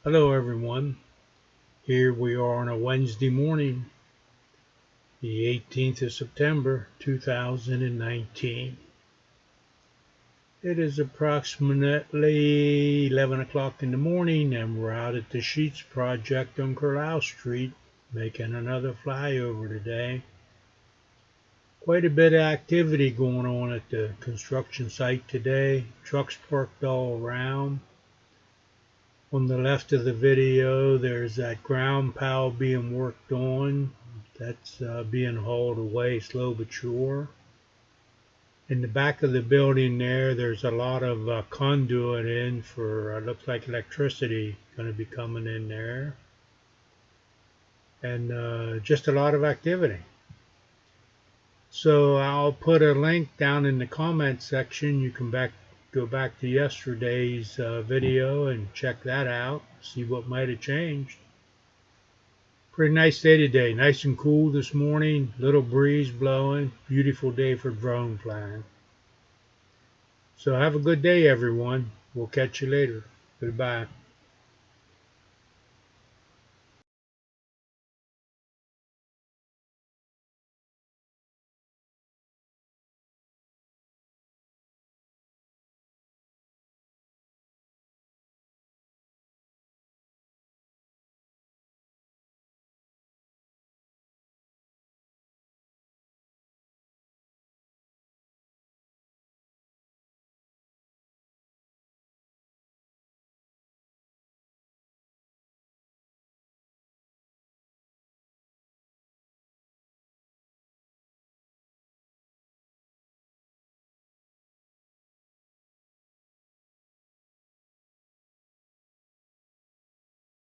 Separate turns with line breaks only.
Hello everyone, here we are on a Wednesday morning, the 18th of September 2019. It is approximately 11 o'clock in the morning and we're out at the Sheetz project on Carlisle Street making another flyover today. Quite a bit of activity going on at the construction site today, trucks parked all around. On the left of the video, there's that ground pile being worked on. That's being hauled away slow but sure. In the back of the building there's a lot of conduit in for, looks like electricity going to be coming in there. And just a lot of activity. So I'll put a link down in the comment section. You can go back to yesterday's video and check that out, see what might have changed. Pretty nice day today, nice and cool this morning, little breeze blowing, beautiful day for drone flying. So have a good day everyone, we'll catch you later, goodbye.